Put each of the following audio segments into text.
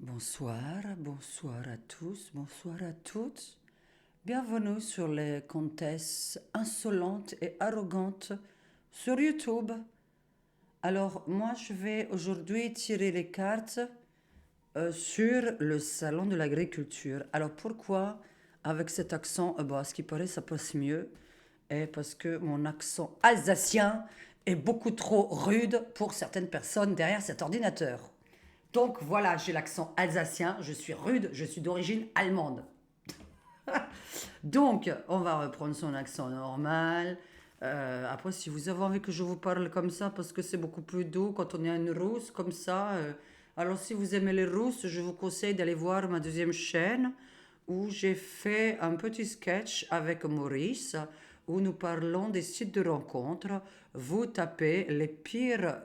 Bonsoir, bonsoir à tous, bonsoir à toutes. Bienvenue sur les comtesses insolentes et arrogantes sur YouTube. Alors, moi, je vais aujourd'hui tirer les cartes sur le salon de l'agriculture. Alors, pourquoi avec cet accent à ce qui paraît, ça passe mieux. Et parce que mon accent alsacien est beaucoup trop rude pour certaines personnes derrière cet ordinateur. Donc voilà, j'ai l'accent alsacien, je suis rude, je suis d'origine allemande. Donc, on va reprendre son accent normal. Après, si vous avez envie que je vous parle comme ça, parce que c'est beaucoup plus doux quand on est une rousse comme ça. Alors, si vous aimez les rousses, je vous conseille d'aller voir ma deuxième chaîne où j'ai fait un petit sketch avec Maurice où nous parlons des sites de rencontres. Vous tapez les pires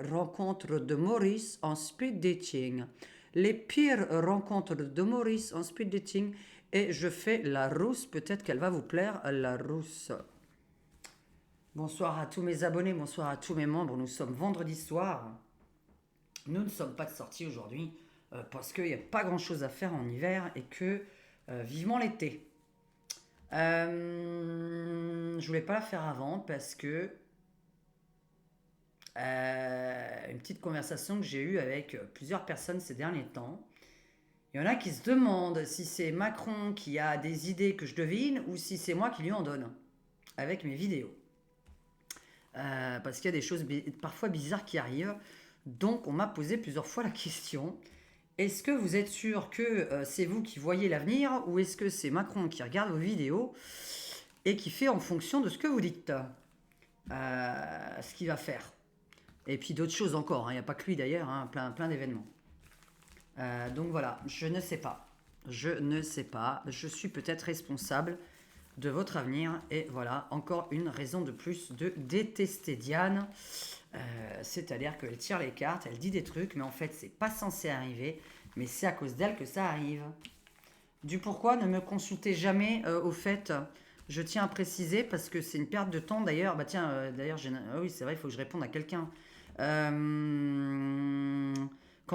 rencontres de Maurice en speed dating. Les pires rencontres de Maurice en speed dating et je fais la rousse. Peut-être qu'elle va vous plaire, la rousse. Bonsoir à tous mes abonnés, bonsoir à tous mes membres. Nous sommes vendredi soir. Nous ne sommes pas de sortie aujourd'hui parce qu'il n'y a pas grand-chose à faire en hiver et que vivement l'été. Je voulais pas la faire avant parce que une petite conversation que j'ai eue avec plusieurs personnes ces derniers temps. Il y en a qui se demandent si c'est Macron qui a des idées que je devine ou si c'est moi qui lui en donne avec mes vidéos. Parce qu'il y a des choses parfois bizarres qui arrivent. Donc on m'a posé plusieurs fois la question, est-ce que vous êtes sûr que c'est vous qui voyez l'avenir ou est-ce que c'est Macron qui regarde vos vidéos et qui fait en fonction de ce que vous dites ce qu'il va faire. Et puis d'autres choses encore, il n'y a pas que lui d'ailleurs, plein d'événements. Donc voilà, je ne sais pas. Je ne sais pas. Je suis peut-être responsable de votre avenir. Et voilà, encore une raison de plus de détester Diane. C'est-à-dire qu'elle tire les cartes, elle dit des trucs, mais en fait, c'est pas censé arriver. Mais c'est à cause d'elle que ça arrive. Du pourquoi, ne me consultez jamais au fait. Je tiens à préciser parce que c'est une perte de temps. D'ailleurs, d'ailleurs, oui, c'est vrai, il faut que je réponde à quelqu'un. Quand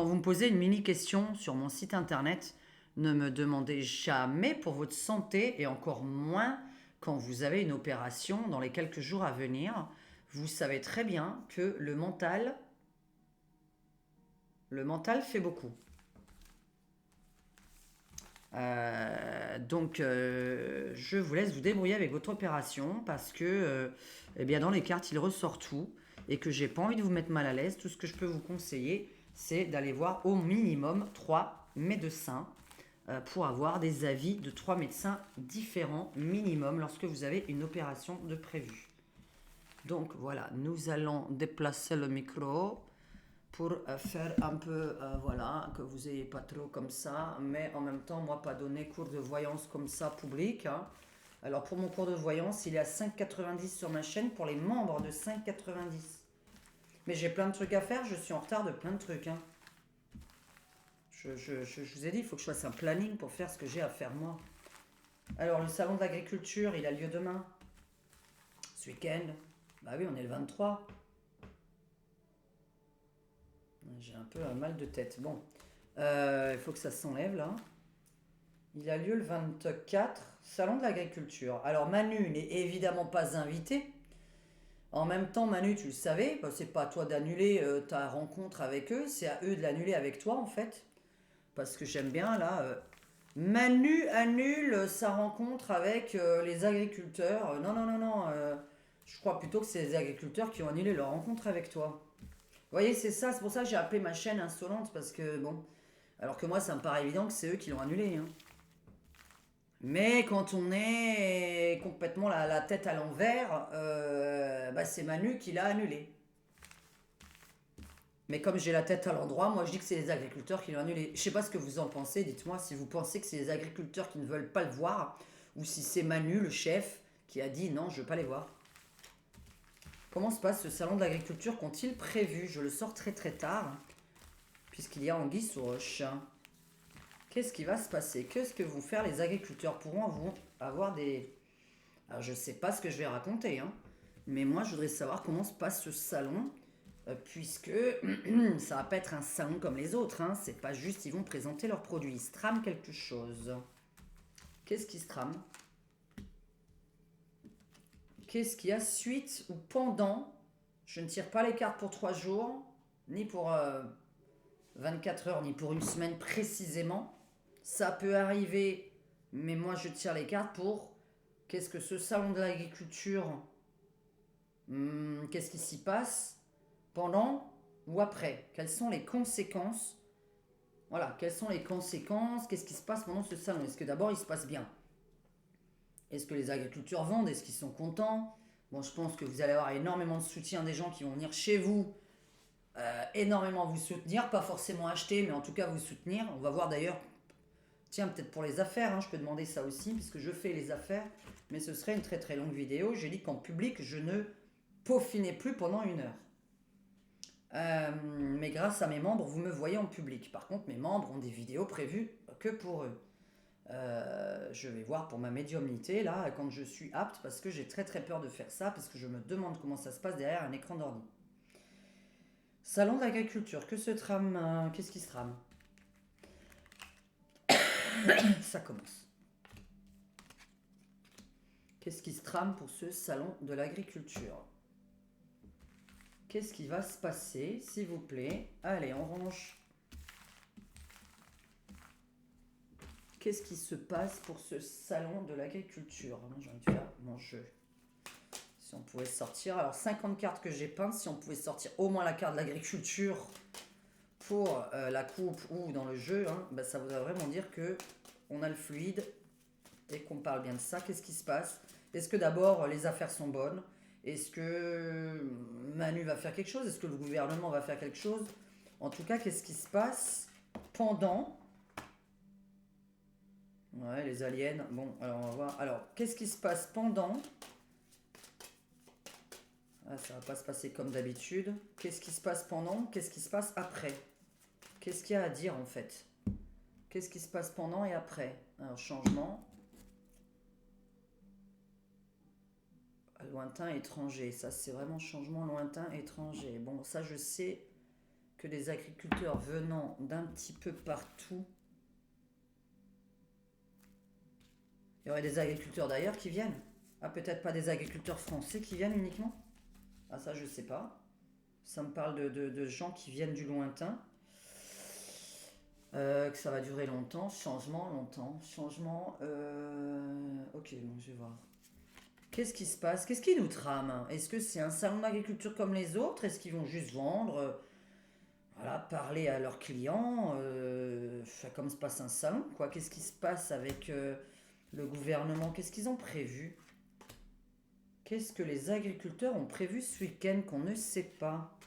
vous me posez une mini question sur mon site internet, ne me demandez jamais pour votre santé et encore moins quand vous avez une opération dans les quelques jours à venir. Vous savez très bien que le mental fait beaucoup. Donc, je vous laisse vous débrouiller avec votre opération parce que, eh bien, dans les cartes, il ressort tout et que j'ai pas envie de vous mettre mal à l'aise. Tout ce que je peux vous conseiller, c'est d'aller voir au minimum 3 médecins pour avoir des avis de 3 médecins différents minimum lorsque vous avez une opération de prévue. Donc voilà, nous allons déplacer le micro pour faire un peu, voilà, que vous ayez pas trop comme ça, mais en même temps, moi, pas donner cours de voyance comme ça public. Alors pour mon cours de voyance, il est à 5,90 sur ma chaîne pour les membres de 5,90. Mais j'ai plein de trucs à faire, je suis en retard de plein de trucs. Je vous ai dit, il faut que je fasse un planning pour faire ce que j'ai à faire moi. Alors le salon d'agriculture, il a lieu demain, ce week-end. Bah oui, on est le 23. J'ai un peu un mal de tête. Bon, il faut que ça s'enlève là. Il a lieu le 24, salon de l'agriculture. Alors Manu n'est évidemment pas invité. En même temps, Manu, tu le savais, bah, c'est pas à toi d'annuler ta rencontre avec eux, c'est à eux de l'annuler avec toi en fait. Parce que j'aime bien là. Manu annule sa rencontre avec les agriculteurs. Non, non, non, non. Je crois plutôt que c'est les agriculteurs qui ont annulé leur rencontre avec toi. Vous voyez, c'est ça, c'est pour ça que j'ai appelé ma chaîne insolente, parce que bon. Alors que moi, ça me paraît évident que c'est eux qui l'ont annulé. Mais quand on est complètement la tête à l'envers, bah, c'est Manu qui l'a annulé. Mais comme j'ai la tête à l'endroit, moi je dis que c'est les agriculteurs qui l'ont annulé. Je sais pas ce que vous en pensez, dites-moi si vous pensez que c'est les agriculteurs qui ne veulent pas le voir, ou si c'est Manu, le chef, qui a dit non, je veux pas les voir. Comment se passe ce salon de l'agriculture qu'ont-ils prévu? Je le sors très très tard, puisqu'il y a anguille sous roche. Qu'est-ce qui va se passer? Qu'est-ce que vont faire les agriculteurs? Pourront avoir des... Alors je sais pas ce que je vais raconter, mais moi je voudrais savoir comment se passe ce salon. puisque ça va pas être un salon comme les autres. Hein. C'est pas juste, ils vont présenter leurs produits. Ils se trament quelque chose. Qu'est-ce qui se trame? Qu'est-ce qu'il y a suite ou pendant? Je ne tire pas les cartes pour 3 jours, ni pour 24 heures, ni pour une semaine précisément. Ça peut arriver, mais moi je tire les cartes pour qu'est-ce que ce salon de l'agriculture, qu'est-ce qui s'y passe pendant ou après? Quelles sont les conséquences? Voilà, quelles sont les conséquences? Qu'est-ce qui se passe pendant ce salon? Est-ce que d'abord il se passe bien? Est-ce que les agriculteurs vendent? Est-ce qu'ils sont contents? Bon, je pense que vous allez avoir énormément de soutien des gens qui vont venir chez vous, énormément vous soutenir, pas forcément acheter, mais en tout cas vous soutenir. On va voir d'ailleurs, tiens, peut-être pour les affaires, hein, je peux demander ça aussi, puisque je fais les affaires, mais ce serait une très très longue vidéo. J'ai dit qu'en public, je ne peaufinais plus pendant 1 heure. Mais grâce à mes membres, vous me voyez en public. Par contre, mes membres ont des vidéos prévues que pour eux. Je vais voir pour ma médiumnité là quand je suis apte, parce que j'ai très très peur de faire ça, parce que je me demande comment ça se passe derrière un écran d'ordi. Salon d'agriculture, que se trame? Qu'est-ce qui se trame? Ça commence. Qu'est-ce qui se trame pour ce salon de l'agriculture? Qu'est-ce qui va se passer, s'il vous plaît? Allez, on range. Qu'est-ce qui se passe pour ce salon de l'agriculture? J'ai envie de faire mon jeu. Si on pouvait sortir, alors 50 cartes que j'ai peintes, si on pouvait sortir au moins la carte de l'agriculture pour la coupe ou dans le jeu, hein, bah, ça voudrait vraiment dire que on a le fluide et qu'on parle bien de ça. Qu'est-ce qui se passe? Est-ce que d'abord les affaires sont bonnes? Est-ce que Manu va faire quelque chose? Est-ce que le gouvernement va faire quelque chose? En tout cas, qu'est-ce qui se passe pendant? Ouais, les aliens. Bon, alors on va voir. Alors, qu'est-ce qui se passe pendant? Ah, ça va pas se passer comme d'habitude. Qu'est-ce qui se passe pendant? Qu'est-ce qui se passe après? Qu'est-ce qu'il y a à dire en fait? Qu'est-ce qui se passe pendant et après? Alors, changement. Lointain, étranger. Ça, c'est vraiment changement lointain, étranger. Bon, ça, je sais que des agriculteurs venant d'un petit peu partout. Il y aurait des agriculteurs d'ailleurs qui viennent. Ah, peut-être pas des agriculteurs français qui viennent uniquement? Ah, ça, je sais pas. Ça me parle de gens qui viennent du lointain. Que ça va durer longtemps. Changement, longtemps. Changement. Ok, bon, je vais voir. Qu'est-ce qui se passe? Qu'est-ce qui nous trame? Est-ce que c'est un salon d'agriculture comme les autres? Est-ce qu'ils vont juste vendre, voilà, parler à leurs clients, comme se passe un salon, quoi? Qu'est-ce qui se passe avec le gouvernement? Qu'est-ce qu'ils ont prévu? Qu'est-ce que les agriculteurs ont prévu ce week-end qu'on ne sait pas?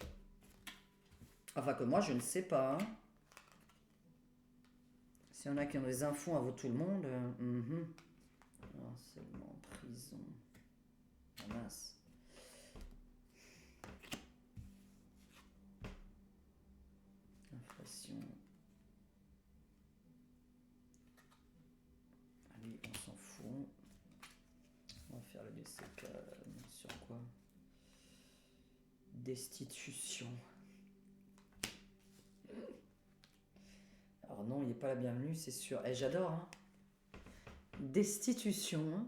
Enfin, que moi, je ne sais pas. Hein. S'il y en a qui ont des infos, à vous tout le monde. Harcèlement, prison. Ah, mince. Inflation. Allez, on s'en fout. On va faire le DCK sur quoi? Destitution. Alors non, il n'est pas la bienvenue, c'est sûr. Eh, j'adore, hein. Destitution.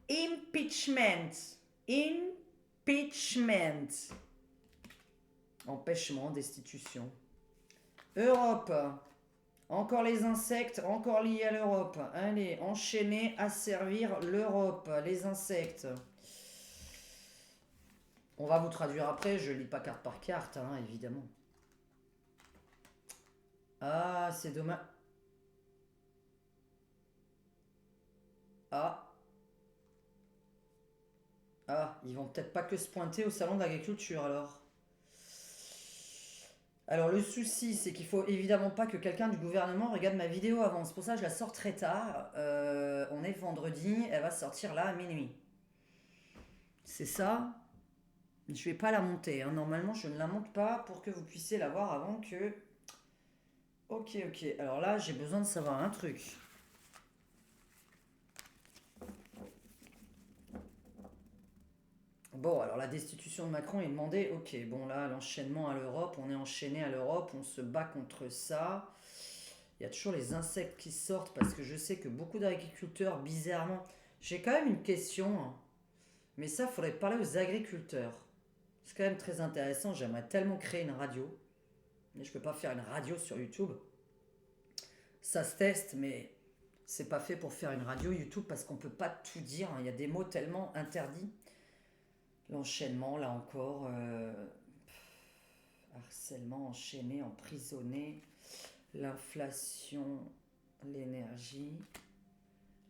Impeachment. Impeachment. Empêchement, destitution. Europe. Encore les insectes, encore liés à l'Europe. Allez, enchaîner, asservir l'Europe. Les insectes. On va vous traduire après, je lis pas carte par carte, hein, évidemment. Ah, c'est dommage. Ah. Ah, ils vont peut-être pas que se pointer au salon d'agriculture alors. Alors le souci, c'est qu'il faut évidemment pas que quelqu'un du gouvernement regarde ma vidéo avant. C'est pour ça que je la sors très tard. On est vendredi, elle va sortir là à minuit. C'est ça. Je vais pas la monter. Hein. Normalement, je ne la monte pas pour que vous puissiez la voir avant que... Ok, ok. Alors là, j'ai besoin de savoir un truc. Bon, alors la destitution de Macron est demandée. Ok, bon là, l'enchaînement à l'Europe, on est enchaîné à l'Europe, on se bat contre ça. Il y a toujours les insectes qui sortent parce que je sais que beaucoup d'agriculteurs, bizarrement, j'ai quand même une question, hein, mais ça, il faudrait parler aux agriculteurs. C'est quand même très intéressant, j'aimerais tellement créer une radio, mais je peux pas faire une radio sur YouTube. Ça se teste, mais c'est pas fait pour faire une radio YouTube parce qu'on peut pas tout dire, hein. Il y a des mots tellement interdits. L'enchaînement, là encore, harcèlement, enchaîné, emprisonné, l'inflation, l'énergie,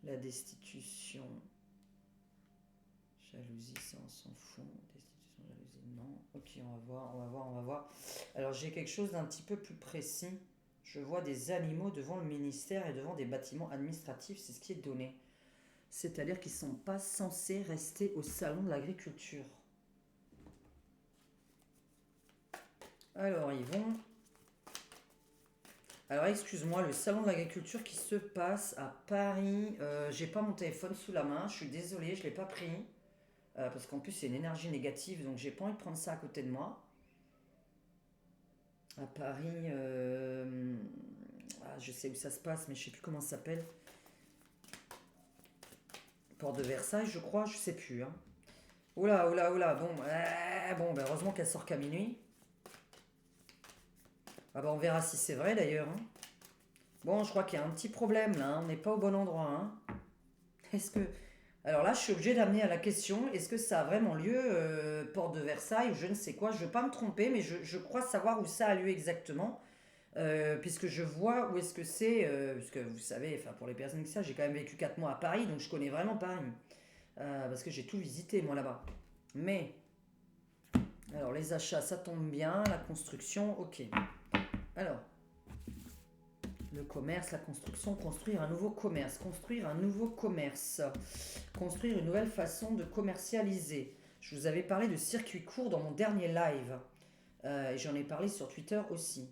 la destitution, jalousie, ça on s'en fout. Destitution, jalousie, non. Ok, on va voir, on va voir, on va voir. Alors j'ai quelque chose d'un petit peu plus précis. Je vois des animaux devant le ministère et devant des bâtiments administratifs, c'est ce qui est donné. C'est-à-dire qu'ils ne sont pas censés rester au salon de l'agriculture. Alors ils vont. Alors excuse-moi, le salon de l'agriculture qui se passe à Paris. J'ai pas mon téléphone sous la main, je suis désolée, je l'ai pas pris. Parce qu'en plus c'est une énergie négative, donc j'ai pas envie de prendre ça à côté de moi. À Paris, je sais où ça se passe, mais je sais plus comment ça s'appelle. Porte de Versailles, je crois, je sais plus. Hein. Oula, oula, oula. Bon, ben heureusement qu'elle sort qu'à minuit. Ah bah on verra si c'est vrai d'ailleurs. Hein. Bon, je crois qu'il y a un petit problème là. Hein. On n'est pas au bon endroit. Hein. Est-ce que alors là, je suis obligée d'amener à la question, est-ce que ça a vraiment lieu, porte de Versailles ou je ne sais quoi. Je ne veux pas me tromper, mais je crois savoir où ça a lieu exactement. Puisque je vois où est-ce que c'est, puisque vous savez, enfin pour les personnes qui savent, j'ai quand même vécu 4 mois à Paris, donc je connais vraiment Paris. Parce que j'ai tout visité moi là-bas. Mais, alors les achats, ça tombe bien, la construction, ok. Alors, le commerce, la construction, construire un nouveau commerce, construire un nouveau commerce, construire une nouvelle façon de commercialiser. Je vous avais parlé de circuit court dans mon dernier live. Et j'en ai parlé sur Twitter aussi.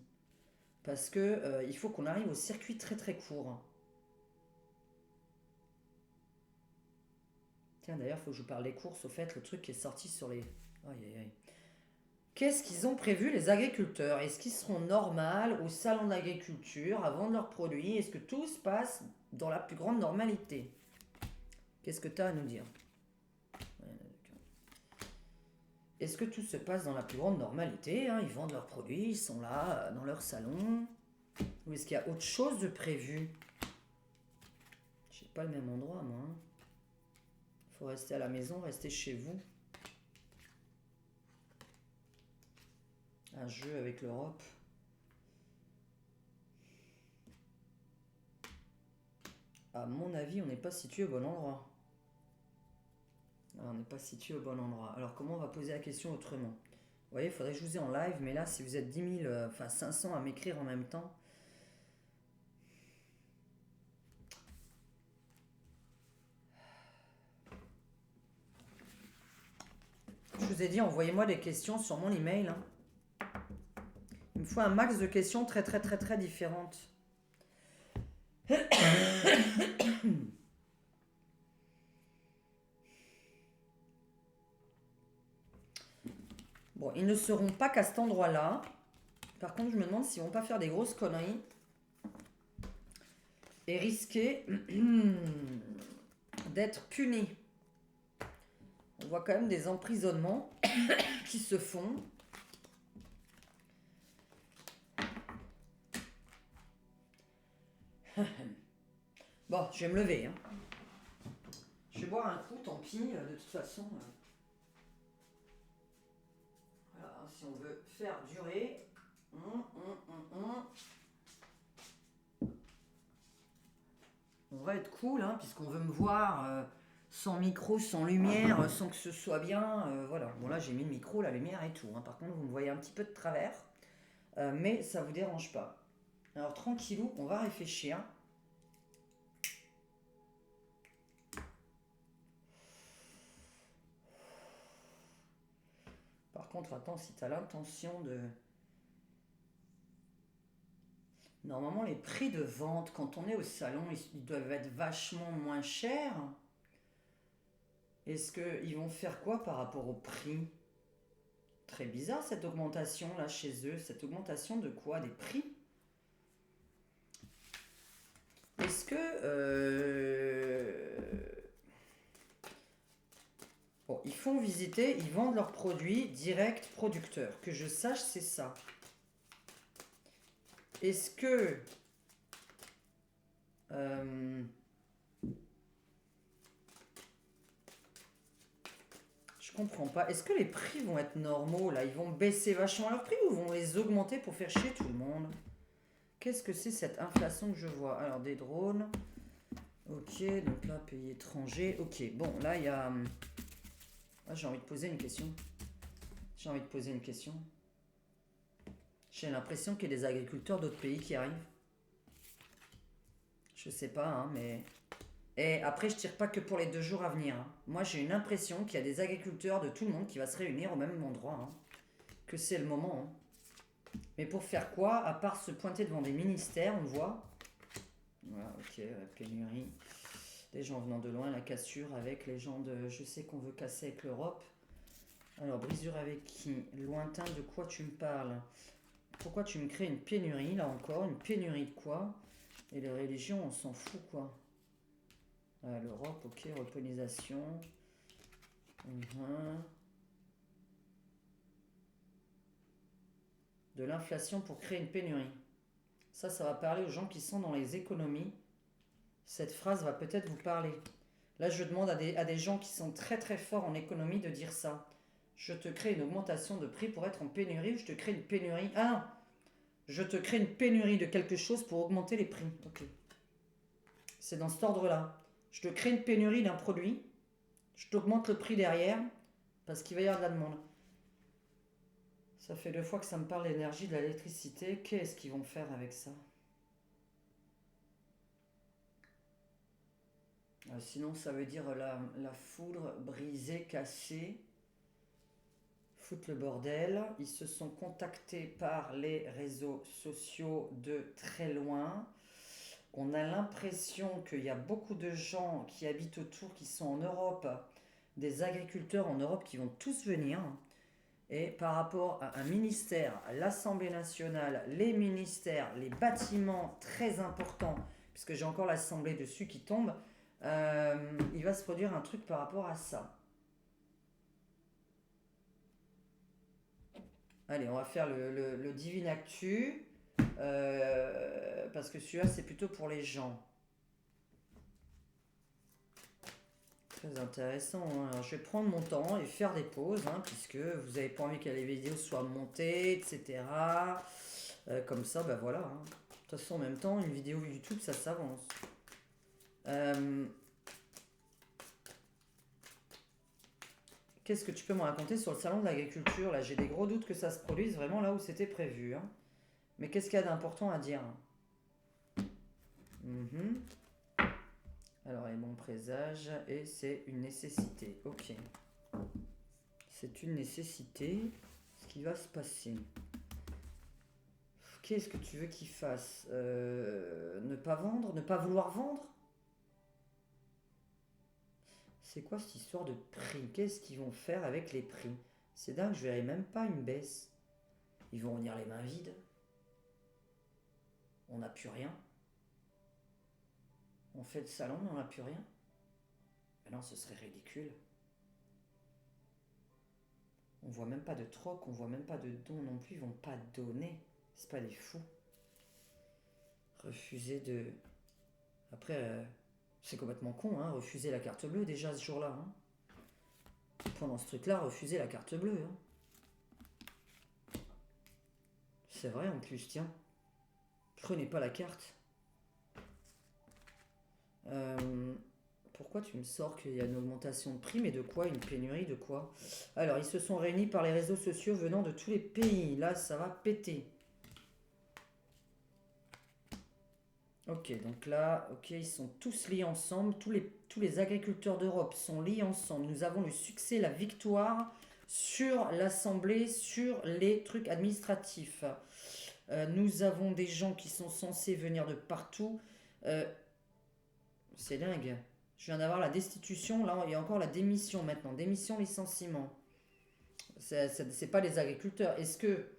Parce que il faut qu'on arrive au circuit très très court. Tiens, d'ailleurs, il faut que je vous parle des courses. Au fait, le truc qui est sorti sur les. Aïe aïe aïe. Qu'est-ce qu'ils ont prévu les agriculteurs? Est-ce qu'ils seront normaux au salon de l'agriculture à vendre leurs produits? Est-ce que tout se passe dans la plus grande normalité? Qu'est-ce que tu as à nous dire? Est-ce que tout se passe dans la plus grande normalité, hein? Ils vendent leurs produits, ils sont là, dans leur salon. Ou est-ce qu'il y a autre chose de prévu? Je sais pas le même endroit, moi. Hein. Faut rester à la maison, rester chez vous. Un jeu avec l'Europe. À mon avis, on n'est pas situé au bon endroit. On n'est pas situé au bon endroit. Alors, comment on va poser la question autrement? Vous voyez, il faudrait que je vous ai en live, mais là, si vous êtes 10 000, enfin 500 à m'écrire en même temps. Je vous ai dit, envoyez-moi des questions sur mon email. Hein. Il me faut un max de questions très très très très différentes. Bon, ils ne seront pas qu'à cet endroit-là. Par contre, je me demande s'ils vont pas faire des grosses conneries et risquer d'être punis. On voit quand même des emprisonnements qui se font. Bon, je vais me lever. Hein. Je vais boire un coup, tant pis, de toute façon. Voilà, si on veut faire durer. On va être cool, hein, puisqu'on veut me voir sans micro, sans lumière, sans que ce soit bien. Voilà, bon là j'ai mis le micro, la lumière et tout. Hein. Par contre, vous me voyez un petit peu de travers. Mais ça vous dérange pas. Alors tranquillou, on va réfléchir. Par contre, attends, si tu as l'intention de... Normalement, les prix de vente, quand on est au salon, ils doivent être vachement moins chers. Est-ce qu'ils vont faire quoi par rapport au prix? Très bizarre cette augmentation là chez eux. Cette augmentation de quoi? Des prix? Est-ce que... Bon, ils font visiter, ils vendent leurs produits direct producteurs. Que je sache, c'est ça. Est-ce que... je comprends pas. Est-ce que les prix vont être normaux là? Ils vont baisser vachement leurs prix ou vont les augmenter pour faire chier tout le monde? Qu'est-ce que c'est cette inflation que je vois? Alors des drones. Ok, donc là, pays étranger. Ok, bon, là il y a... Ah, j'ai envie de poser une question. J'ai envie de poser une question. J'ai l'impression qu'il y a des agriculteurs d'autres pays qui arrivent. Je sais pas, hein, mais... Et après, je tire pas que pour les 2 jours à venir, hein. Moi, j'ai une impression qu'il y a des agriculteurs de tout le monde qui va se réunir au même endroit, hein. Que c'est le moment, hein. Mais pour faire quoi? À part se pointer devant des ministères, on le voit. Voilà, ok, pénurie. Des gens venant de loin, la cassure avec les gens de... Je sais qu'on veut casser avec l'Europe. Alors, brisure avec qui? Lointain, de quoi tu me parles? Pourquoi tu me crées une pénurie, là encore? Une pénurie de quoi? Et les religions, on s'en fout, quoi. L'Europe, ok, repollinisation. De l'inflation pour créer une pénurie. Ça va parler aux gens qui sont dans les économies. Cette phrase va peut-être vous parler. Là, je demande à des gens qui sont très très forts en économie de dire ça. Je te crée une augmentation de prix pour être en pénurie ou je te crée une pénurie... Ah non! Je te crée une pénurie de quelque chose pour augmenter les prix. Ok. C'est dans cet ordre-là. Je te crée une pénurie d'un produit. Je t'augmente le prix derrière parce qu'il va y avoir de la demande. Ça fait 2 fois que ça me parle de l'énergie, de l'électricité. Qu'est-ce qu'ils vont faire avec ça? Sinon, ça veut dire la foudre brisée, cassée. Foutre le bordel. Ils se sont contactés par les réseaux sociaux de très loin. On a l'impression qu'il y a beaucoup de gens qui habitent autour, qui sont en Europe, des agriculteurs en Europe qui vont tous venir. Et par rapport à un ministère, l'Assemblée nationale, les ministères, les bâtiments très importants, puisque j'ai encore l'Assemblée dessus qui tombe, il va se produire un truc par rapport à ça. Allez, on va faire le Divine Actu, parce que celui-là, c'est plutôt pour les gens. Très intéressant, hein. Alors, je vais prendre mon temps et faire des pauses, hein, puisque vous n'avez pas envie que les vidéos soient montées, etc. Comme ça, ben voilà, hein. De toute façon, en même temps, une vidéo YouTube, ça s'avance. Qu'est-ce que tu peux me raconter sur le salon de l'agriculture? Là, j'ai des gros doutes que ça se produise vraiment là où c'était prévu, hein. Mais qu'est-ce qu'il y a d'important à dire? Alors, les bons présages, et c'est une nécessité. Ok. C'est une nécessité. Ce qui va se passer. Qu'est-ce que tu veux qu'il fasse? Ne pas vendre? Ne pas vouloir vendre? C'est quoi cette histoire de prix? Qu'est-ce qu'ils vont faire avec les prix? C'est dingue, je verrai même pas une baisse. Ils vont venir les mains vides. On n'a plus rien. On fait le salon, mais on n'a plus rien. Mais non, ce serait ridicule. On voit même pas de troc, on voit même pas de don non plus. Ils vont pas donner. C'est pas des fous. Refuser de... Après, c'est complètement con, hein. Refuser la carte bleue déjà ce jour-là, hein. Pendant ce truc-là, refuser la carte bleue, hein. C'est vrai en plus, tiens. Prenez pas la carte. Pourquoi tu me sors qu'il y a une augmentation de prix? Mais de quoi? Une pénurie de quoi? Alors, ils se sont réunis par les réseaux sociaux venant de tous les pays. Là, ça va péter. Ok, donc là, ok, ils sont tous liés ensemble. Tous les agriculteurs d'Europe sont liés ensemble. Nous avons le succès, la victoire sur l'Assemblée, sur les trucs administratifs. Nous avons des gens qui sont censés venir de partout. C'est dingue. Je viens d'avoir la destitution, là il y a encore la démission maintenant. Démission, licenciement. C'est pas les agriculteurs. Est-ce que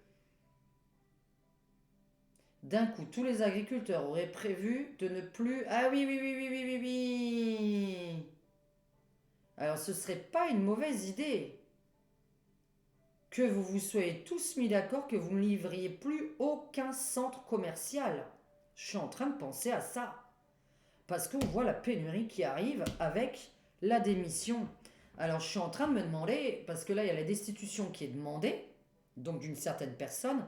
d'un coup tous les agriculteurs auraient prévu de ne plus... Ah oui, oui, oui, oui, oui, oui, oui. Alors ce serait pas une mauvaise idée que vous vous soyez tous mis d'accord que vous ne livriez plus aucun centre commercial. Je suis en train de penser à ça. Parce qu'on voit la pénurie qui arrive avec la démission. Alors je suis en train de me demander, parce que là il y a la destitution qui est demandée, donc d'une certaine personne.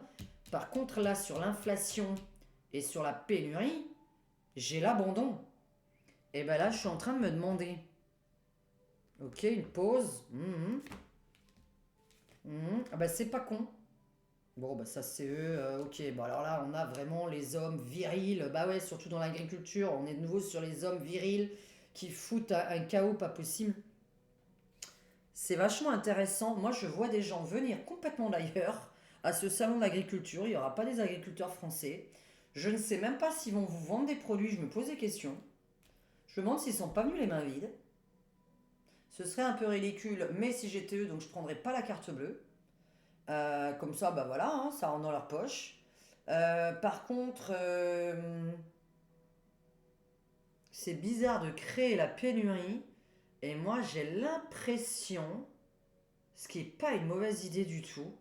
Par contre là sur l'inflation et sur la pénurie, j'ai l'abandon. Et ben là je suis en train de me demander. Ok, une pause. Ah bah c'est pas con. Bon bah ça c'est eux, ok. Bon alors là on a vraiment les hommes virils. Bah ouais, surtout dans l'agriculture, on est de nouveau sur les hommes virils qui foutent un chaos pas possible. C'est vachement intéressant. Moi, je vois des gens venir complètement d'ailleurs à ce salon d'agriculture. Il n'y aura pas des agriculteurs français. Je ne sais même pas s'ils vont vous vendre des produits. Je me pose des questions. Je me demande s'ils sont pas venus les mains vides. Ce serait un peu ridicule, mais si j'étais eux, donc je prendrais pas la carte bleue. Comme ça, bah voilà, hein, ça rentre dans leur poche. Par contre, c'est bizarre de créer la pénurie. Et moi, j'ai l'impression, ce qui n'est pas une mauvaise idée du tout.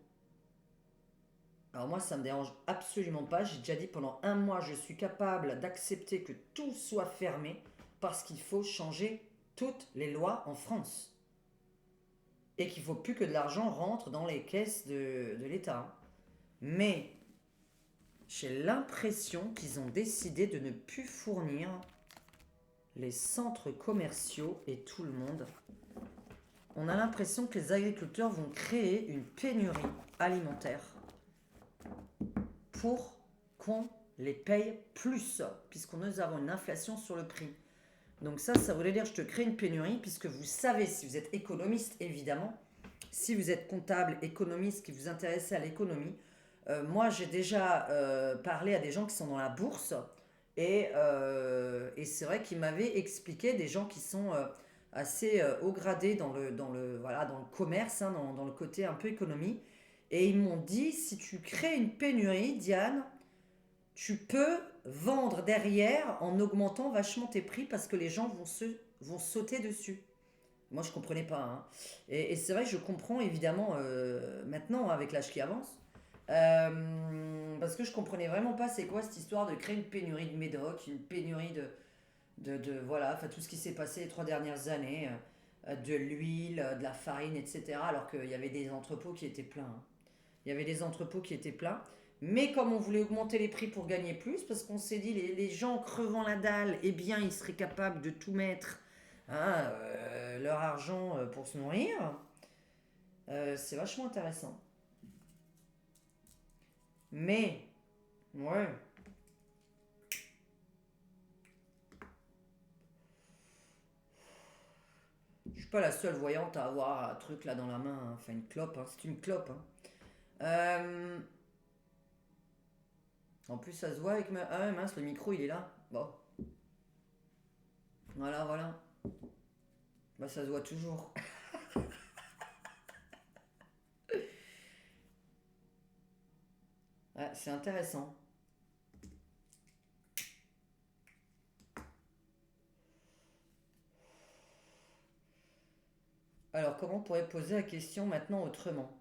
Alors moi, ça me dérange absolument pas. J'ai déjà dit pendant un mois, je suis capable d'accepter que tout soit fermé parce qu'il faut changer toutes les lois en France. Et qu'il ne faut plus que de l'argent rentre dans les caisses de l'État. Mais j'ai l'impression qu'ils ont décidé de ne plus fournir les centres commerciaux et tout le monde. On a l'impression que les agriculteurs vont créer une pénurie alimentaire pour qu'on les paye plus, puisqu'on nous avons une inflation sur le prix. Donc ça voulait dire que je te crée une pénurie, puisque vous savez, si vous êtes économiste, évidemment, si vous êtes comptable, économiste, qui vous intéressez à l'économie, moi j'ai déjà parlé à des gens qui sont dans la bourse, et c'est vrai qu'ils m'avaient expliqué des gens qui sont assez haut gradés voilà, dans le commerce, hein, dans le côté un peu économie, et ils m'ont dit, si tu crées une pénurie, Diane, tu peux vendre derrière en augmentant vachement tes prix parce que les gens vont sauter dessus. Moi, je comprenais pas, hein. Et c'est vrai que je comprends évidemment maintenant avec l'âge qui avance. Parce que je comprenais vraiment pas c'est quoi cette histoire de créer une pénurie de médoc, une pénurie voilà, enfin tout ce qui s'est passé les 3 dernières années, de l'huile, de la farine, etc. Alors qu'il y avait des entrepôts qui étaient pleins, hein. Il y avait des entrepôts qui étaient pleins. Mais comme on voulait augmenter les prix pour gagner plus, parce qu'on s'est dit les gens crevant la dalle, eh bien ils seraient capables de tout mettre, hein, leur argent pour se nourrir. C'est vachement intéressant. Mais, ouais, je suis pas la seule voyante à avoir un truc là dans la main, hein. Enfin une clope, hein. C'est une clope, hein. Euh, En plus ça se voit avec ma... Ah ouais, mince, le micro il est là. Bon, voilà, voilà. Bah ça se voit toujours. Ouais, c'est intéressant. Alors, comment on pourrait poser la question maintenant autrement?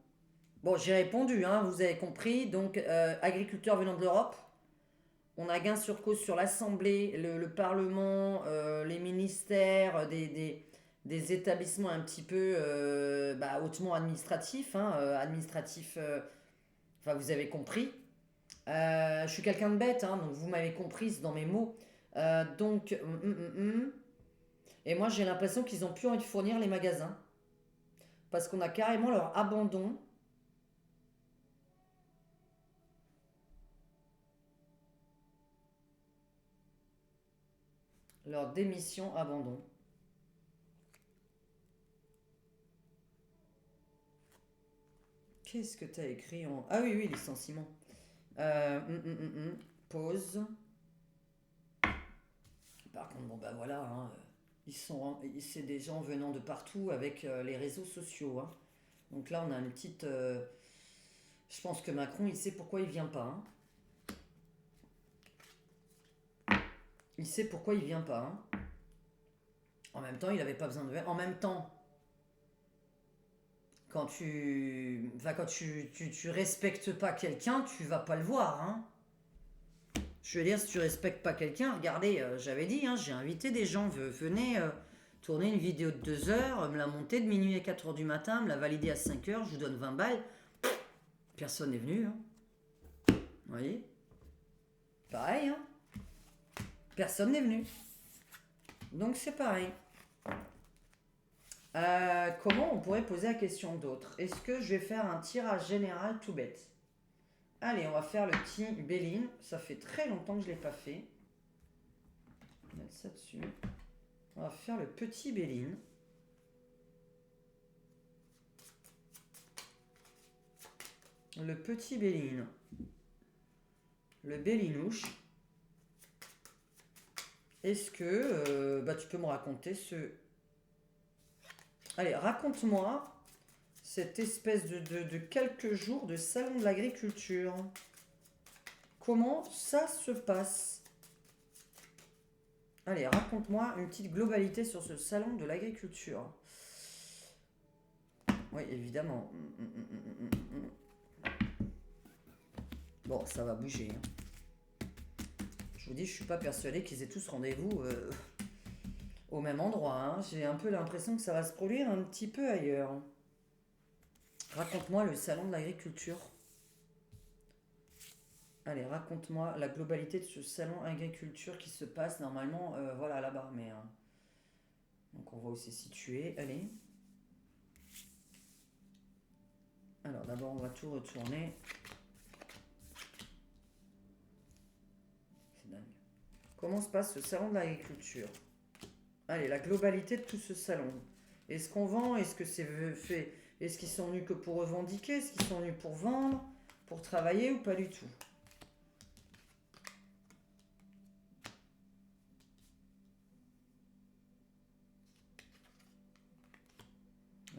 Bon, j'ai répondu, hein, vous avez compris. Donc, agriculteurs venant de l'Europe, on a gain sur cause sur l'Assemblée, le Parlement, les ministères, des établissements un petit peu bah, hautement administratifs, hein, enfin, vous avez compris. Je suis quelqu'un de bête, hein, donc vous m'avez comprise dans mes mots. Donc, et moi, j'ai l'impression qu'ils ont plus envie de fournir les magasins. Parce qu'on a carrément leur abandon. Leur démission, abandon. Qu'est-ce que t'as écrit en... Ah oui, oui, licenciement. Pause. Par contre, bon bah voilà, hein. C'est des gens venant de partout avec les réseaux sociaux, hein. Donc là, on a une petite. Je pense que Macron, il sait pourquoi il vient pas, hein. Il sait pourquoi il vient pas, hein. En même temps, il avait pas besoin de. En même temps, quand tu respectes pas quelqu'un, tu vas pas le voir, hein. Je veux dire, si tu respectes pas quelqu'un, regardez, j'avais dit, hein, j'ai invité des gens, venez tourner une vidéo de 2 heures, me la monter de minuit à 4 heures du matin, me la valider à 5 heures, je vous donne 20 balles. Personne n'est venu, hein. Vous voyez? Pareil, hein. Personne n'est venu. Donc c'est pareil. Comment on pourrait poser la question d'autre? Est-ce que je vais faire un tirage général tout bête? Allez, on va faire le petit Béline. Ça fait très longtemps que je ne l'ai pas fait. On va mettre ça dessus. On va faire le petit Béline. Le petit Béline. Le Bélinouche. Est-ce que tu peux me raconter ce... Allez, raconte-moi cette espèce de quelques jours de salon de l'agriculture. Comment ça se passe? Allez, raconte-moi une petite globalité sur ce salon de l'agriculture. Oui, évidemment. Bon, ça va bouger, hein. Je vous dis, je suis pas persuadé qu'ils aient tous rendez-vous au même endroit, hein. J'ai un peu l'impression que ça va se produire un petit peu ailleurs. Raconte-moi le salon de l'agriculture. Allez, raconte-moi la globalité de ce salon agriculture qui se passe normalement, voilà, là-bas. Mais donc on voit où c'est situé. Allez. Alors d'abord, on va tout retourner. C'est dingue. Comment se passe ce salon de l'agriculture? Allez, la globalité de tout ce salon. Est-ce qu'on vend? Est-ce que c'est fait? Est-ce qu'ils sont venus que pour revendiquer? Est-ce qu'ils sont venus pour vendre? Pour travailler ou pas du tout?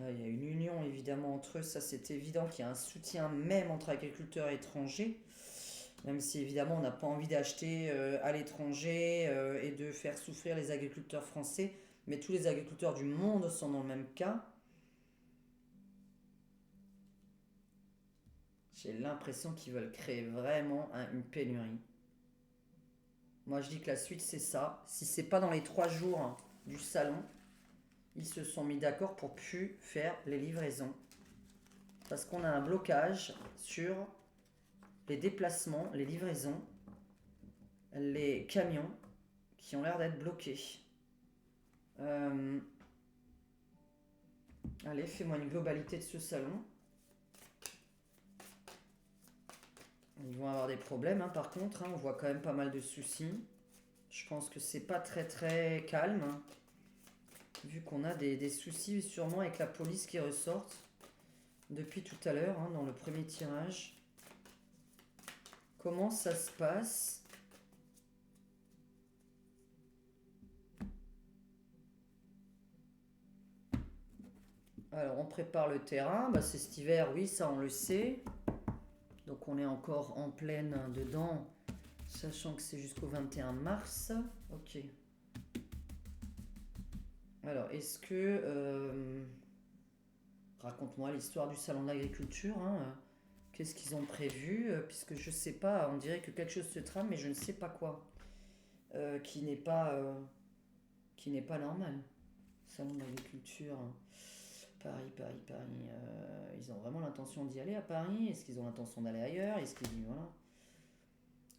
Il y a une union évidemment entre eux, ça c'est évident qu'il y a un soutien même entre agriculteurs et étrangers, même si évidemment on n'a pas envie d'acheter à l'étranger et de faire souffrir les agriculteurs français, mais tous les agriculteurs du monde sont dans le même cas. J'ai l'impression qu'ils veulent créer vraiment une pénurie. Moi je dis que la suite c'est ça, si c'est pas dans les 3 jours du salon, ils se sont mis d'accord pour plus faire les livraisons. Parce qu'on a un blocage sur les déplacements, les livraisons, les camions qui ont l'air d'être bloqués. Allez, fais-moi une globalité de ce salon. Ils vont avoir des problèmes, hein, par contre, hein, on voit quand même pas mal de soucis. Je pense que c'est pas très très calme, hein, vu qu'on a des soucis sûrement avec la police qui ressortent depuis tout à l'heure, hein, dans le premier tirage. Comment ça se passe? Alors on prépare le terrain, c'est cet hiver, oui, ça on le sait. Donc on est encore en pleine dedans, sachant que c'est jusqu'au 21 mars. Ok. Alors est-ce que... raconte-moi l'histoire du salon de l'agriculture, hein. Qu'est-ce qu'ils ont prévu? Puisque je sais pas, on dirait que quelque chose se trame, mais je ne sais pas quoi. Qui n'est pas normal. Salon de l'agriculture. Paris. Ils ont vraiment l'intention d'y aller à Paris? Est-ce qu'ils ont l'intention d'aller ailleurs? Est-ce qu'ils voilà,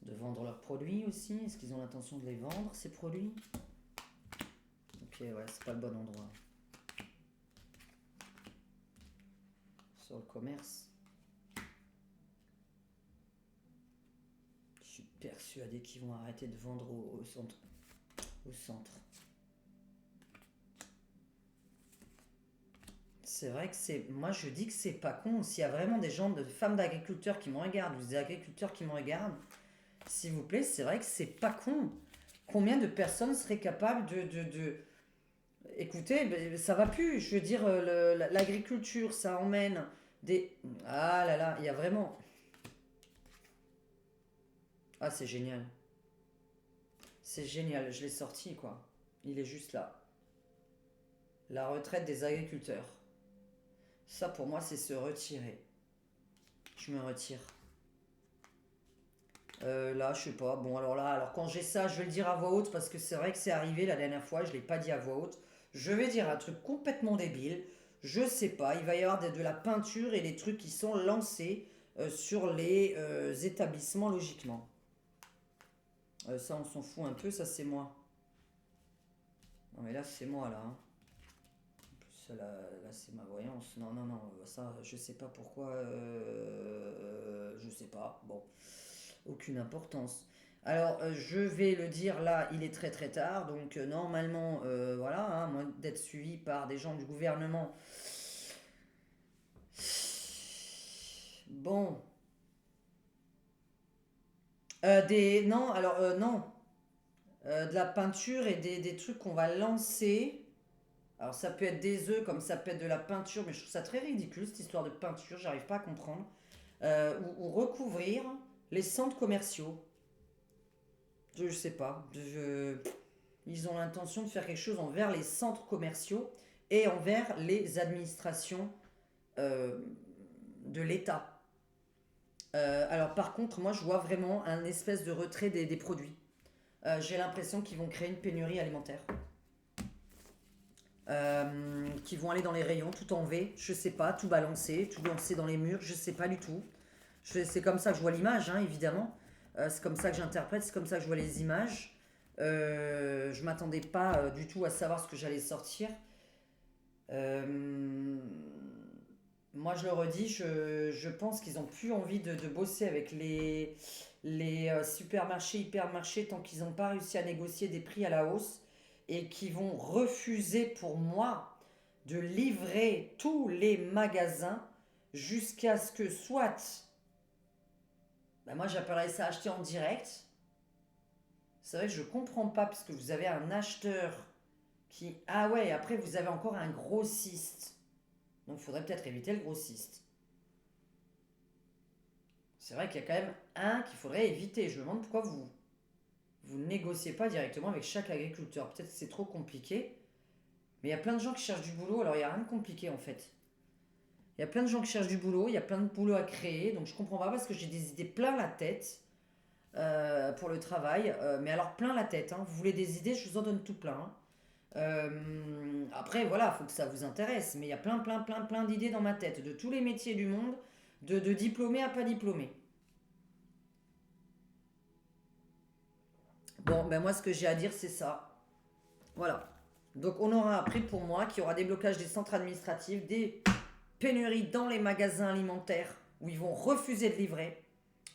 de vendre leurs produits aussi? Est-ce qu'ils ont l'intention de les vendre, ces produits? Ok, ouais, c'est pas le bon endroit. Sur le commerce. Je suis persuadé qu'ils vont arrêter de vendre au centre. Au centre. C'est vrai que c'est. Moi, je dis que c'est pas con. S'il y a vraiment des gens, de femmes d'agriculteurs qui me regardent, ou des agriculteurs qui me regardent, s'il vous plaît, c'est vrai que c'est pas con. Combien de personnes seraient capables Écoutez, ben, ça va plus. Je veux dire, l'agriculture, ça emmène des... Ah là là, il y a vraiment... Ah, c'est génial. C'est génial, je l'ai sorti, quoi. Il est juste là. La retraite des agriculteurs. Ça, pour moi, c'est se retirer. Je me retire. Là, je sais pas. Bon, alors là, alors quand j'ai ça, je vais le dire à voix haute parce que c'est vrai que c'est arrivé la dernière fois, je l'ai pas dit à voix haute. Je vais dire un truc complètement débile. Je sais pas, il va y avoir de la peinture et des trucs qui sont lancés sur les établissements logiquement. Ça, on s'en fout un peu, ça c'est moi. Non mais là, c'est moi là, hein. En plus, là, c'est ma voyance. Non, non, non, ça, je sais pas pourquoi. Je sais pas. Bon. Aucune importance. Alors, je vais le dire là, il est très très tard, donc normalement, voilà, hein, moins d'être suivi par des gens du gouvernement. Bon, non, alors non. De la peinture et des trucs qu'on va lancer. Alors ça peut être des œufs comme ça peut être de la peinture, mais je trouve ça très ridicule cette histoire de peinture, j'arrive pas à comprendre. Ou recouvrir les centres commerciaux. Je sais pas. Ils ont l'intention de faire quelque chose envers les centres commerciaux et envers les administrations euh, de l'État. Alors par contre, moi je vois vraiment un espèce de retrait des produits. J'ai l'impression qu'ils vont créer une pénurie alimentaire. Qui vont aller dans les rayons tout en V, je sais pas, tout lancer dans les murs, je sais pas du tout. C'est comme ça que je vois l'image, hein, évidemment. C'est comme ça que j'interprète, c'est comme ça que je vois les images. Je m'attendais pas du tout à savoir ce que j'allais sortir. Euh, Moi, je le redis, je pense qu'ils ont plus envie de bosser avec les supermarchés, hypermarchés, tant qu'ils n'ont pas réussi à négocier des prix à la hausse et qui vont refuser pour moi de livrer tous les magasins jusqu'à ce que soit, ben moi j'appellerais ça acheter en direct. C'est vrai que je comprends pas parce que vous avez un acheteur qui... Ah ouais, après vous avez encore un grossiste. Donc il faudrait peut-être éviter le grossiste. C'est vrai qu'il y a quand même un qu'il faudrait éviter. Je me demande pourquoi vous ne négociez pas directement avec chaque agriculteur. Peut-être que c'est trop compliqué. Mais il y a plein de gens qui cherchent du boulot, alors il n'y a rien de compliqué en fait. Il y a plein de gens qui cherchent du boulot, il y a plein de boulot à créer, donc je comprends pas parce que j'ai des idées plein la tête pour le travail. Mais alors plein la tête, hein. Vous voulez des idées, je vous en donne tout plein, hein. Après, voilà, il faut que ça vous intéresse. Mais il y a plein d'idées dans ma tête, de tous les métiers du monde, de diplômé à pas diplômé. Bon, ben moi, ce que j'ai à dire, c'est ça. Voilà. Donc, on aura appris pour moi qu'il y aura des blocages des centres administratifs, des pénuries dans les magasins alimentaires où ils vont refuser de livrer.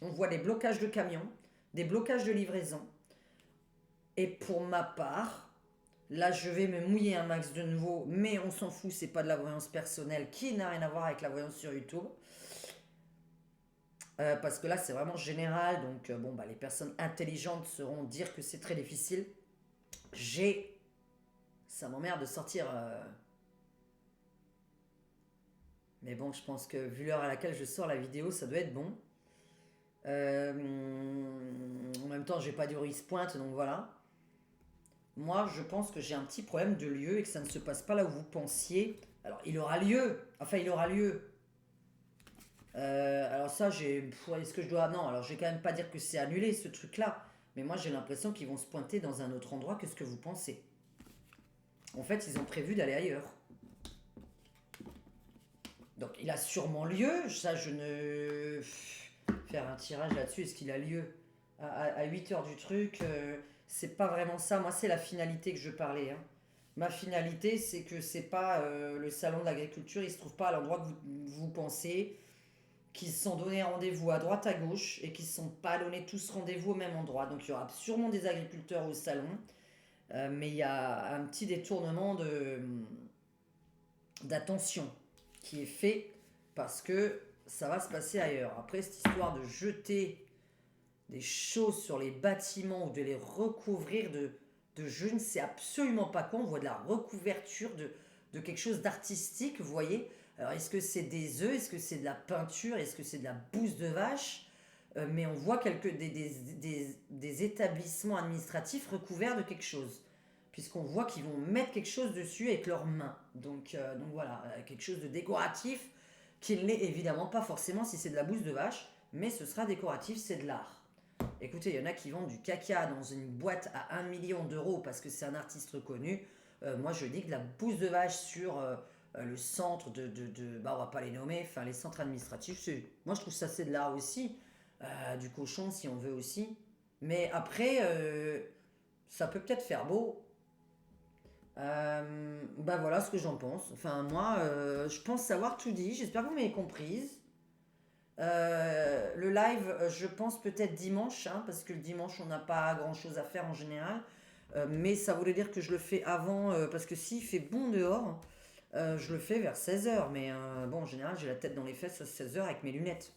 On voit des blocages de camions, des blocages de livraison. Et pour ma part, là, je vais me mouiller un max de nouveau, mais on s'en fout, c'est pas de la voyance personnelle qui n'a rien à voir avec la voyance sur YouTube. Parce que là, c'est vraiment général, donc bon, bah, les personnes intelligentes sauront dire que c'est très difficile. J'ai. Ça m'emmerde de sortir. Mais bon, je pense que vu l'heure à laquelle je sors la vidéo, ça doit être bon. En même temps, j'ai pas du se pointe, donc voilà. Moi, je pense que j'ai un petit problème de lieu et que ça ne se passe pas là où vous pensiez. Alors, il aura lieu. Enfin, il aura lieu. Alors ça, j'ai... Est-ce que je dois... Non, alors je vais quand même pas dire que c'est annulé, ce truc-là. Mais moi, j'ai l'impression qu'ils vont se pointer dans un autre endroit que ce que vous pensez. En fait, ils ont prévu d'aller ailleurs. Donc, il a sûrement lieu. Ça, je ne... Faire un tirage là-dessus, est-ce qu'il a lieu à 8 heures du truc c'est pas vraiment ça. Moi, c'est la finalité que je parlais, hein. Ma finalité, c'est que c'est pas le salon de l'agriculture, il se trouve pas à l'endroit que vous pensez, qu'ils se sont donné rendez-vous à droite à gauche et qu'ils ne se sont pas donné tous rendez-vous au même endroit. Donc il y aura sûrement des agriculteurs au salon, mais il y a un petit détournement d'attention qui est fait parce que ça va se passer ailleurs. Après, cette histoire de jeter des choses sur les bâtiments ou de les recouvrir de je ne sais absolument pas quoi. On voit de la recouverture de quelque chose d'artistique, vous voyez. Alors, est-ce que c'est des œufs? Est-ce que c'est de la peinture? Est-ce que c'est de la bouse de vache? Mais on voit des établissements administratifs recouverts de quelque chose. Puisqu'on voit qu'ils vont mettre quelque chose dessus avec leurs mains. Donc voilà, quelque chose de décoratif, qui ne l'est évidemment pas forcément si c'est de la bouse de vache, mais ce sera décoratif, c'est de l'art. Écoutez, il y en a qui vendent du caca dans une boîte à 1 million d'euros parce que c'est un artiste reconnu. Moi, je dis que la bouse de vache sur le centre bah, on va pas les nommer, enfin les centres administratifs, moi je trouve ça c'est de l'art aussi. Du cochon si on veut aussi. Mais après, ça peut peut-être faire beau. Bah voilà ce que j'en pense. Enfin, moi, je pense savoir tout dit. J'espère que vous m'avez comprise. Le live, je pense peut-être dimanche, hein, parce que le dimanche, on n'a pas grand-chose à faire en général. Mais ça voulait dire que je le fais avant, parce que s'il fait bon dehors, je le fais vers 16 h. Mais bon, en général, j'ai la tête dans les fesses à 16 h avec mes lunettes.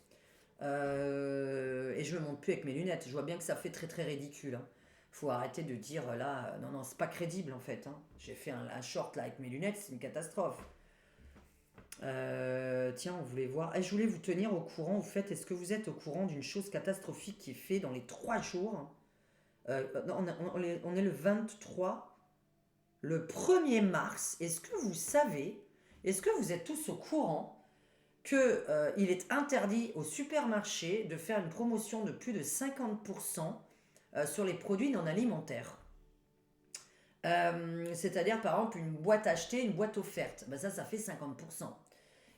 Et je me montre plus avec mes lunettes. Je vois bien que ça fait très très ridicule, hein. Faut arrêter de dire là, non, non, c'est pas crédible en fait, hein. J'ai fait un short là avec mes lunettes, c'est une catastrophe. Tiens, on voulait voir. Je voulais vous tenir au courant. Au fait, est-ce que vous êtes au courant d'une chose catastrophique qui est faite dans les 3 jours? Non, on est le 23, le 1er mars. Est-ce que vous êtes tous au courant que il est interdit au supermarché de faire une promotion de plus de 50% sur les produits non alimentaires? C'est-à-dire par exemple une boîte achetée, une boîte offerte. Ben ça fait 50%.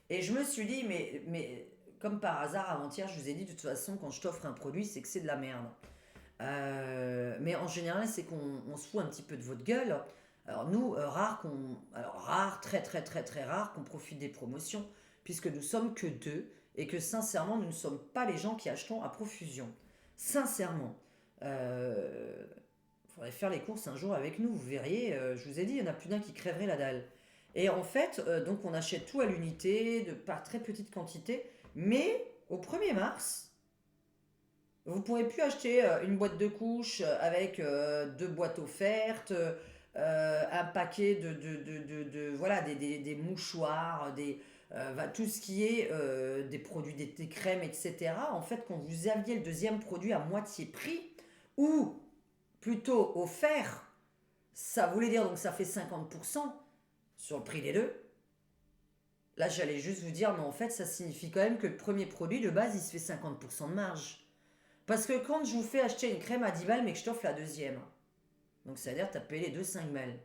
Et je me suis dit, mais comme par hasard, avant-hier, je vous ai dit de toute façon, quand je t'offre un produit, c'est que c'est de la merde. Mais en général, c'est qu'on se fout un petit peu de votre gueule. Alors nous, rare, très très très très rare qu'on profite des promotions, puisque nous sommes que deux, et que sincèrement, nous ne sommes pas les gens qui achetons à profusion. Sincèrement. Faudrait faire les courses un jour avec nous, vous verriez, je vous ai dit, il y en a plus d'un qui crèverait la dalle. Et en fait, donc on achète tout à l'unité, par très petite quantité, mais au 1er mars, vous ne pourrez plus acheter une boîte de couches avec 2 boîtes offertes, un paquet voilà, des mouchoirs, tout ce qui est des produits, des crèmes, etc. En fait, quand vous aviez le deuxième produit à moitié prix, ou plutôt offert, ça voulait dire donc ça fait 50% sur le prix des deux. Là, j'allais juste vous dire, mais en fait, ça signifie quand même que le premier produit de base, il se fait 50% de marge. Parce que quand je vous fais acheter une crème à 10 balles, mais que je t'offre la deuxième, donc ça veut dire que tu as payé les deux 5 balles.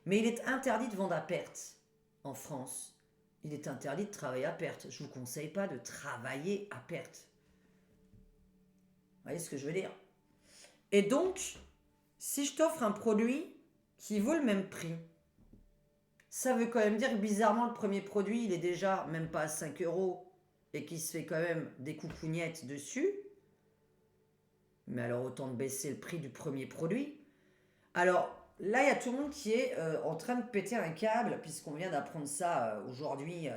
Mais il est interdit de vendre à perte en France. Il est interdit de travailler à perte. Je ne vous conseille pas de travailler à perte. Vous voyez ce que je veux dire? Et donc, si je t'offre un produit qui vaut le même prix, ça veut quand même dire que bizarrement, le premier produit, il est déjà même pas à 5 euros et qu'il se fait quand même des coucougnettes dessus. Mais alors autant de baisser le prix du premier produit. Alors là, il y a tout le monde qui est en train de péter un câble, puisqu'on vient d'apprendre ça aujourd'hui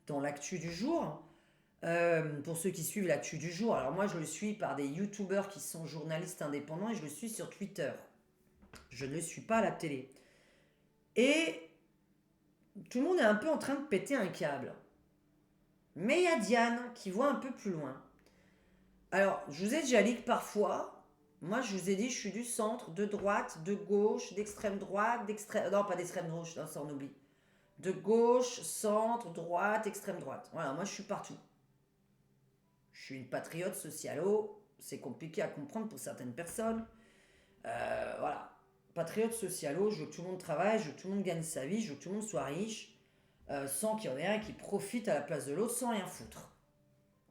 dans l'actu du jour. Pour ceux qui suivent l'actu du jour, alors moi je le suis par des youtubeurs qui sont journalistes indépendants et je le suis sur Twitter. Je ne le suis pas à la télé. Et tout le monde est un peu en train de péter un câble. Mais il y a Diane qui voit un peu plus loin. Alors, je vous ai déjà dit que parfois, moi je vous ai dit, je suis du centre, de droite, de gauche, d'extrême droite, non, pas d'extrême gauche, non, ça on oublie. De gauche, centre, droite, extrême droite. Voilà, moi je suis partout. Je suis une patriote socialo, c'est compliqué à comprendre pour certaines personnes. Voilà. Patriote socialo, je veux que tout le monde travaille, je veux que tout le monde gagne sa vie, je veux que tout le monde soit riche, sans qu'il y en ait un qui profite à la place de l'autre sans rien foutre.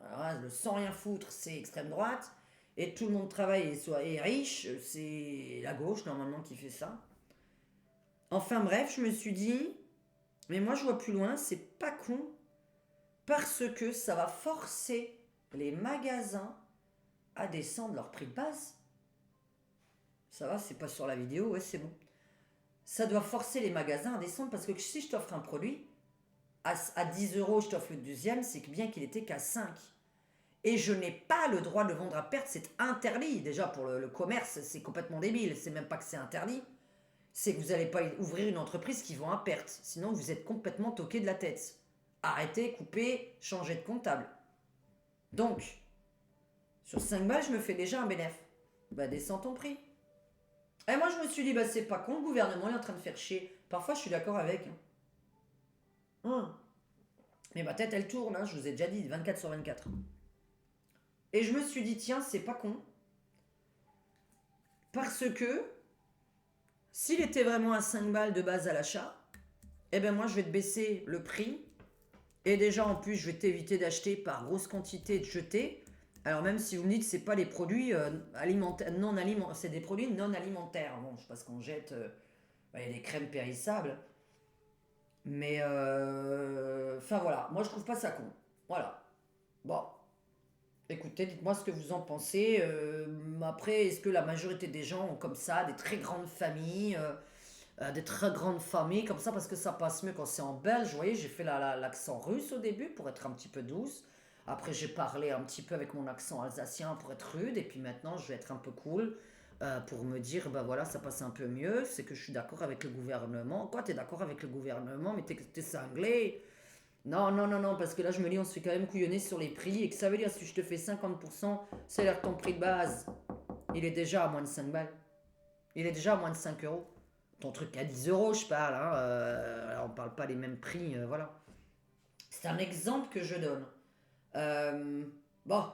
Alors, le sans rien foutre, c'est extrême droite. Et tout le monde travaille et riche, c'est la gauche normalement qui fait ça. Enfin bref, je me suis dit, mais moi je vois plus loin, c'est pas con, parce que ça va forcer les magasins à descendre leur prix de base. Ça va, c'est pas sur la vidéo, ouais, c'est bon. Ça doit forcer les magasins à descendre parce que si je t'offre un produit, à 10 euros, je t'offre le deuxième, c'est que bien qu'il était qu'à 5. Et je n'ai pas le droit de le vendre à perte, c'est interdit. Déjà, pour le commerce, c'est complètement débile. C'est même pas que c'est interdit, c'est que vous n'allez pas ouvrir une entreprise qui vend à perte. Sinon, vous êtes complètement toqué de la tête. Arrêtez, coupez, changez de comptable. Donc, sur 5 balles, je me fais déjà un bénéfice. Bah, descends ton prix. Et moi, je me suis dit, bah, c'est pas con, le gouvernement est en train de faire chier. Parfois, je suis d'accord avec. Mais ma tête, elle tourne, hein, je vous ai déjà dit, 24 sur 24. Et je me suis dit, tiens, c'est pas con. Parce que, s'il était vraiment à 5 balles de base à l'achat, eh ben moi, je vais te baisser le prix. Et déjà, en plus, je vais t'éviter d'acheter par grosse quantité et de jeter. Alors même si vous me dites c'est pas les produits alimentaires, non alimentaires, c'est des produits non alimentaires. Bon, je sais pas ce qu'on jette, il y a des crèmes périssables. Mais enfin voilà, moi je trouve pas ça con. Voilà. Bon, écoutez, dites-moi ce que vous en pensez. Après, est-ce que la majorité des gens ont comme ça des très grandes familles, des très grandes familles comme ça parce que ça passe mieux quand c'est en belge. Vous voyez, j'ai fait l'accent russe au début pour être un petit peu douce. Après, j'ai parlé un petit peu avec mon accent alsacien pour être rude. Et puis maintenant, je vais être un peu cool pour me dire, bah voilà, ça passe un peu mieux. C'est que je suis d'accord avec le gouvernement. Quoi, t'es d'accord avec le gouvernement, mais t'es cinglé. Non, non, non, non, parce que là, je me dis, on se fait quand même couillonner sur les prix. Et que ça veut dire, si je te fais 50%, c'est l'air ton prix de base. Il est déjà à moins de 5 balles. Il est déjà à moins de 5 euros. Ton truc à 10 euros, je parle. Hein, alors on parle pas les mêmes prix, voilà. C'est un exemple que je donne. Euh, bon,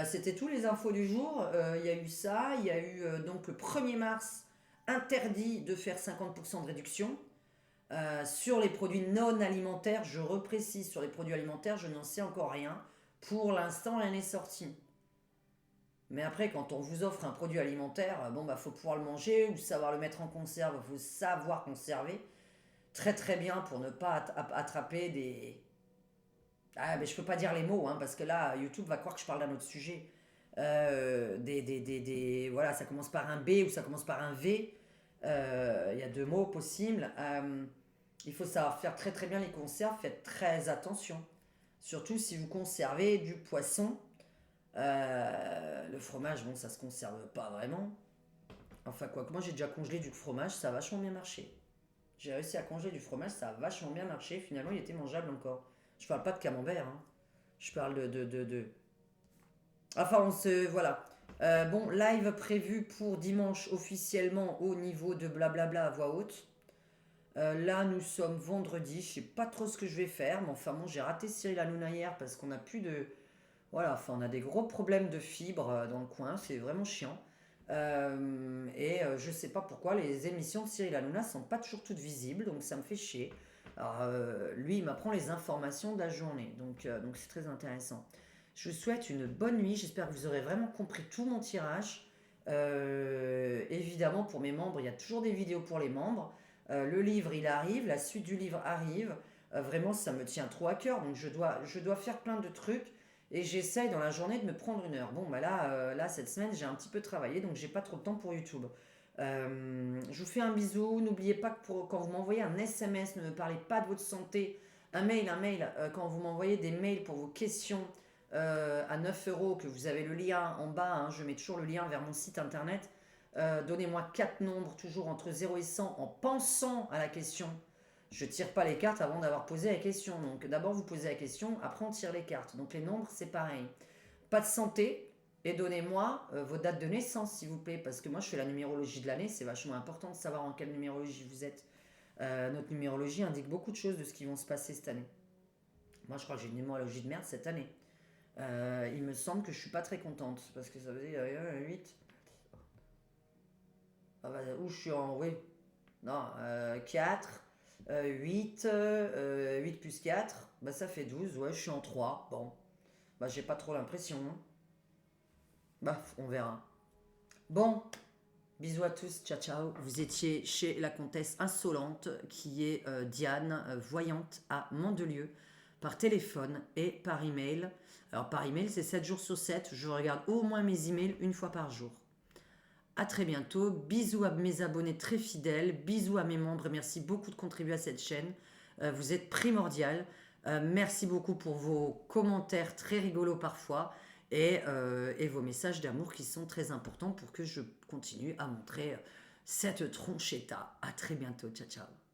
c'était tous les infos du jour. Il y a eu ça. Il y a eu donc le 1er mars, interdit de faire 50% de réduction. Sur les produits non alimentaires, je reprécise, sur les produits alimentaires, je n'en sais encore rien. Pour l'instant, rien n'est sorti. Mais après, quand on vous offre un produit alimentaire, bon, bah, faut pouvoir le manger ou savoir le mettre en conserve. Il faut savoir conserver très très bien pour ne pas attraper des. Ah, mais je peux pas dire les mots, hein, parce que là, YouTube va croire que je parle d'un autre sujet. Voilà, ça commence par un B ou ça commence par un V. Il y a deux mots possibles. Il faut savoir faire très très bien les conserves. Faites très attention. Surtout si vous conservez du poisson. Le fromage, bon, ça se conserve pas vraiment. Enfin, quoi que moi, j'ai déjà congelé du fromage, ça a vachement bien marché. J'ai réussi à congeler du fromage, ça a vachement bien marché. Finalement, il était mangeable encore. Je parle pas de camembert, hein. Je parle de. Enfin, on se. Voilà. Bon, live prévu pour dimanche officiellement au niveau de blablabla à voix haute. Là, nous sommes vendredi. Je sais pas trop ce que je vais faire, mais enfin, bon, j'ai raté Cyril Hanouna hier parce qu'on a plus de. Voilà, enfin, on a des gros problèmes de fibres dans le coin, c'est vraiment chiant. Je sais pas pourquoi les émissions de Cyril Hanouna sont pas toujours toutes visibles, donc ça me fait chier. Alors, lui, il m'apprend les informations de la journée, donc c'est très intéressant. Je vous souhaite une bonne nuit, j'espère que vous aurez vraiment compris tout mon tirage. Évidemment, pour mes membres, il y a toujours des vidéos pour les membres. Le livre, il arrive, la suite du livre arrive. Vraiment, ça me tient trop à cœur, donc je dois faire plein de trucs. Et j'essaye dans la journée de me prendre une heure. Bon, bah là cette semaine, j'ai un petit peu travaillé, donc j'ai pas trop de temps pour YouTube. Je vous fais un bisou. N'oubliez pas que quand vous m'envoyez un SMS, ne me parlez pas de votre santé. Un mail. Quand vous m'envoyez des mails pour vos questions à 9 euros, que vous avez le lien en bas, hein, je mets toujours le lien vers mon site internet. Donnez-moi 4 nombres, toujours entre 0 et 100, en pensant à la question. Je tire pas les cartes avant d'avoir posé la question. Donc d'abord vous posez la question, après on tire les cartes. Donc les nombres c'est pareil. Pas de santé et donnez-moi vos dates de naissance s'il vous plaît, parce que moi je fais la numérologie de l'année, c'est vachement important de savoir en quelle numérologie vous êtes. Notre numérologie indique beaucoup de choses de ce qui vont se passer cette année. Moi je crois que j'ai une numérologie de merde cette année. Il me semble que je suis pas très contente parce que ça veut dire 8. Ah bah, où je suis en. Oui. Non, 4. 8, 8 plus 4, bah ça fait 12, ouais, je suis en 3. Bon, bah j'ai pas trop l'impression, hein. Bah, on verra. Bon, bisous à tous, ciao ciao. Vous étiez chez la comtesse insolente qui est Diane, voyante à Mandelieu, par téléphone et par email. Alors par email, c'est 7 jours sur 7, je regarde au moins mes emails une fois par jour. À très bientôt, bisous à mes abonnés très fidèles, bisous à mes membres, merci beaucoup de contribuer à cette chaîne. Vous êtes primordial. Merci beaucoup pour vos commentaires très rigolos parfois et vos messages d'amour qui sont très importants pour que je continue à montrer cette tronchetta. À très bientôt. Ciao, ciao.